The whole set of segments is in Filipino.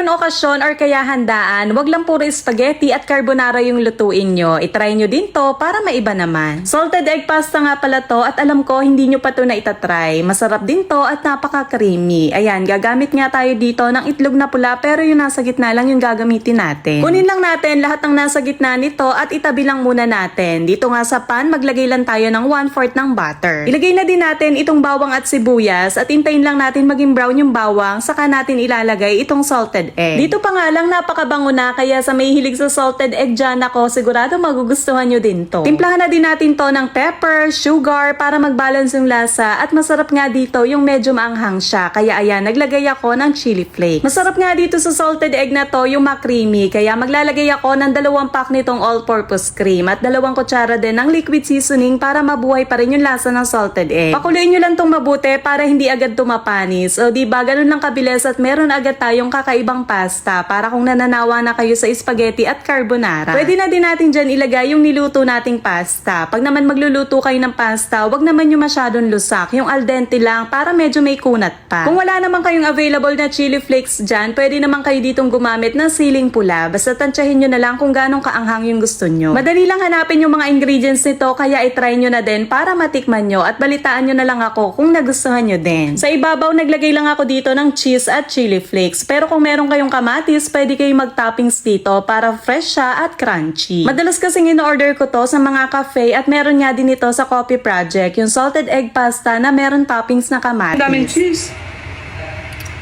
meron okasyon or kaya handaan, wag lang puro spaghetti at carbonara yung lutuin nyo. I-try nyo din to para maiba naman. Salted egg pasta nga pala to at alam ko hindi nyo pa to na itatry. Masarap din to at napaka-creamy. Ayan, gagamit nga tayo dito ng itlog na pula pero yung nasa gitna lang yung gagamitin natin. Kunin lang natin lahat ng nasa gitna nito at itabi lang muna natin. Dito nga sa pan, maglagay lang tayo ng 1/4 ng butter. Ilagay na din natin itong bawang at sibuyas at hintayin lang natin maging brown yung bawang, saka natin ilalagay itong salted egg. Dito pa nga lang napakabango na, kaya sa may hilig sa salted egg dyan ako, sigurado magugustuhan nyo din to. Timplahan na din natin to ng pepper, sugar para mag-balance yung lasa at masarap nga dito yung medyo maanghang siya. Kaya ayan, naglagay ako ng chili flakes. Masarap nga dito sa salted egg na to yung ma-creamy, kaya maglalagay ako ng 2 pack nitong all-purpose cream at 2 kutsara din ng liquid seasoning para mabuhay pa rin yung lasa ng salted egg. Pakuluin nyo lang tong mabuti para hindi agad tumapanis. O diba, ganun lang kabilis at meron agad tayong kakaibang pasta para kung nananawa na kayo sa spaghetti at carbonara. Pwede na din natin dyan ilagay yung niluto nating pasta. Pag naman magluluto kayo ng pasta, wag naman yung masyadong lusak. Yung al dente lang para medyo may kunat pa. Kung wala naman kayong available na chili flakes dyan, pwede naman kayo ditong gumamit ng siling pula. Basta tansyahin nyo na lang kung ganong kaanghang yung gusto nyo. Madali lang hanapin yung mga ingredients nito, kaya itry nyo na din para matikman nyo at balitaan nyo na lang ako kung nagustuhan nyo din. Sa ibabaw, naglagay lang ako dito ng cheese at chili flakes. Pero kung meron kayong kamatis, pwede kayong mag-toppings dito para fresh siya at crunchy. Madalas kasing in-order ko to sa mga cafe at meron nga din ito sa Coffee Project, yung salted egg pasta na meron toppings na kamatis. Daming cheese.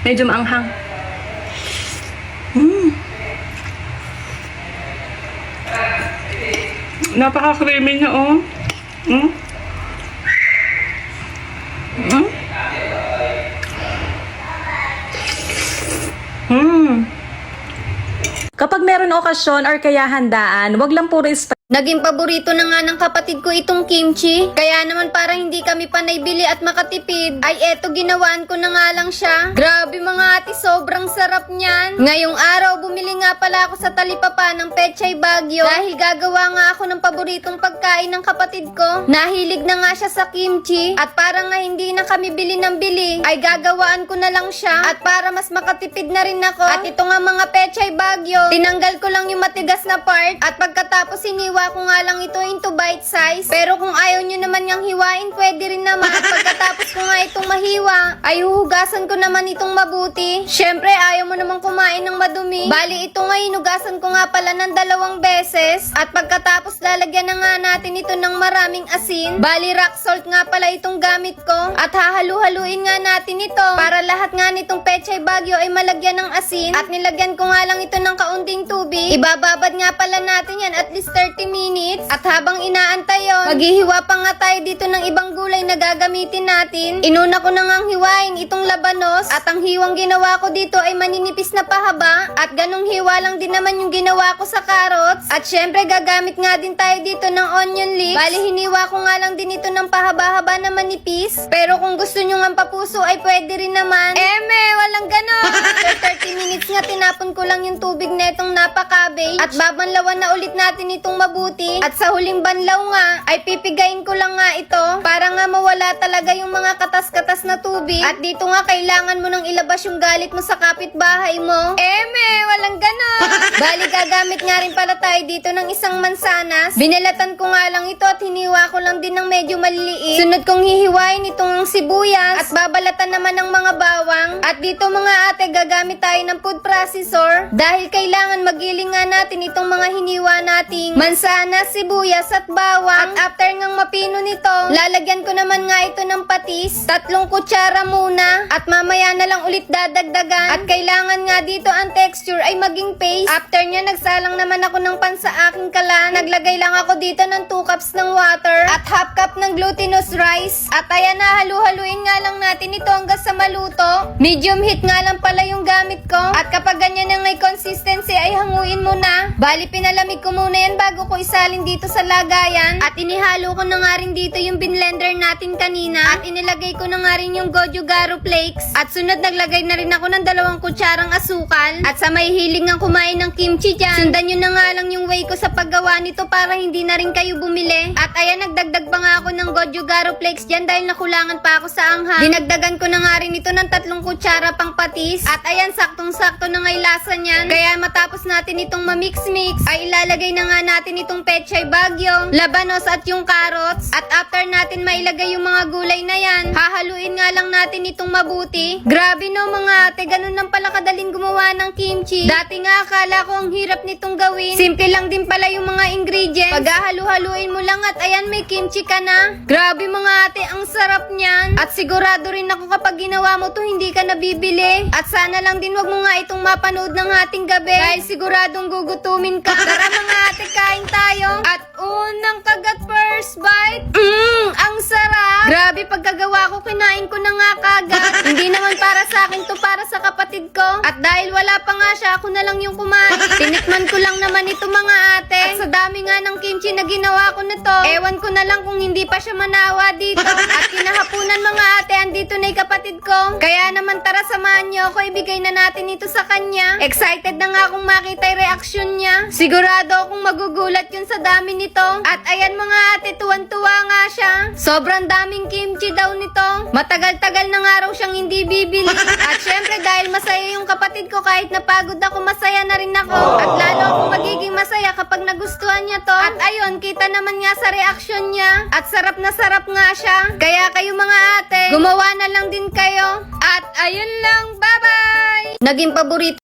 Medyo maanghang. Napaka-creamy niya, oh. Kapag meron okasyon or kaya handaan, wag lang puro Naging paborito na nga ng kapatid ko itong kimchi. Kaya naman para hindi kami panay bili at makatipid, ay eto ginawaan ko na nga lang siya. Grabe mga ate, sobrang sarap niyan. Ngayong araw, bumili nga pala ako sa Talipapa ng Pechay Baguio dahil gagawa nga ako ng paboritong pagkain ng kapatid ko. Nahilig na nga siya sa kimchi at para nga hindi na kami bili ng bili, ay gagawaan ko na lang siya at para mas makatipid na rin ako. At ito nga mga Pechay Baguio, tinanggal ko lang yung matigas na part at pagkatapos hiniwa ko nga lang ito into bite size. Pero kung ayaw nyo naman yung hiwain, pwede rin naman. At pagkatapos ko nga itong mahiwa, ay huhugasan ko naman itong mabuti. Syempre, ayaw mo naman kumain ng madumi. Bali, ito nga hinugasan ko nga pala ng 2 beses. At pagkatapos lalagyan na nga natin ito ng maraming asin. Bali, rock salt nga pala itong gamit ko. At hahalu-haluin nga natin ito para lahat nga nitong Pechay Baguio ay malagyan ng asin. At nilagyan ko nga lang ito ng kaunting tubig. Ibababad nga pala natin yan at least 30 minutes. At habang inaantay yun, maghihiwa pa nga tayo dito ng ibang gulay na gagamitin natin. Inuna ko na ngang hiwain itong labanos. At ang hiwang ginawa ko dito ay maninipis na pahaba. At ganong hiwa lang din naman yung ginawa ko sa carrots. At syempre gagamit nga din tayo dito ng onion leeks. Bali hiniwa ko nga lang din ito ng pahaba-haba na manipis. Pero kung gusto nyo nga papuso ay pwede rin naman. Walang ganon. After 30 minutes nga tinapon ko lang yung tubig na itong napaka-cabbage. At babanlawan na ulit natin itong mabuti. At sa huling banlaw nga, ay pipigayin ko lang nga ito para nga mawala talaga yung mga katas-katas na tubig. At dito nga kailangan mo nang ilabas yung galit mo sa kapitbahay mo. Walang ganon. Bali gagamit nga rin pala tayo dito ng isang mansanas. Binalatan ko nga lang ito at hiniwa ko lang din ng medyo maliliit. Sunod kong hihiwain itong sibuyas at babalatan naman ng mga bawang. At dito mga ate, gagamit tayo ng food processor dahil kailangan magiling nga natin itong mga hiniwa nating mansanas, sibuyas at bawang. At after ngang mapino nito, lalagyan ko naman nga ito ng patis. 3 kutsara muna at mamaya na lang ulit dadagdagan. At kailangan nga dito ang texture ay maging paste. After nya, nagsalang naman ako ng pan sa aking kalan. Naglagay lang ako dito ng 2 cups ng water at half cup ng glutinous rice. At ayan na, halu-haluin nga lang natin ito hanggang sa maluto. Medium heat nga lang pala yung gamit ko. At kapag ganyan na ngay consistency ay hanguin mo na. Bali pinalamig ko muna yan bago ko isalin dito sa lagayan. At inihalo ko na nga rin dito yung binlender natin kanina. At inilagay ko na nga rin yung Goju Garu flakes. At sunod naglagay na rin ako ng 2 kutsarang asukal. At sa may hiling ng kumain ng kimchi dyan, sundan nyo na nga lang yung way ko sa paggawa nito para hindi na rin kayo bumili. At ayan, nagdagdag pa nga ako ng Goju Garu flakes dyan dahil nakulangan pa ako sa anghang. Dinagdagan ko na nga rin ito ng 3 kutsara pang patis. At ayan, saktong-sakto na ngay lasa lasa niyan. Kaya matapos natin itong mamix-mix, ay ilalagay na nga natin itong pechay bagyo, labanos at yung carrots. At after natin mailagay yung mga gulay na yan, hahaluin nga lang natin itong mabuti. Grabe no mga ate, ganun lang pala kadaling gumawa ng kimchi. Dati nga akala ko ang hirap nitong gawin. Simple lang din pala yung mga ingredients. Paghahalu-haluin mo lang at ayan, may kimchi ka na. Grabe mga ate, ang sarap niyan. At sigurado rin ako kapag ginawa mo to, hindi ka nabibili. At sana lang din wag mo nga itong mapanood ng ating gabi, dahil siguradong gugutumin ka. Tara mga ate, kain tayo. At unang kagat first bite. Ang sarap. Grabe, pagkagawa ko, kinain ko na nga kagad. Hindi naman para sa akin to, para sa kapatid ko. At dahil wala pa nga siya, ako na lang yung kumain. Tinikman ko lang naman ito mga ate. At sa dami nga ng kimchi na ginawa ko na to, ewan ko na lang kung hindi pa siya manawa dito. At kinahapunan mga ate, andito na yung kapatid ko. Kaya naman tara, samahan niyo ako, ibigay na natin ito sa kanya. Excited na nga akong makita yung reaksyon niya. Sigurado akong magugulat yun sa dami nito. At ayan mga ate, tuwan-tuwa nga siya. Sobrang daming kimchi daw nito. Matagal-tagal na nga raw siyang hindi bibili. At syempre dahil masaya yung kapatid ko, kahit napagod ako, masaya na rin ako. At lalo akong magiging masaya kapag nagustuhan niya to. At ayun, kita naman nga sa reaksyon niya. At sarap na sarap nga siya. Kaya kayo mga ate, gumawa na lang din kayo. At ayun lang, bye-bye! Naging paborito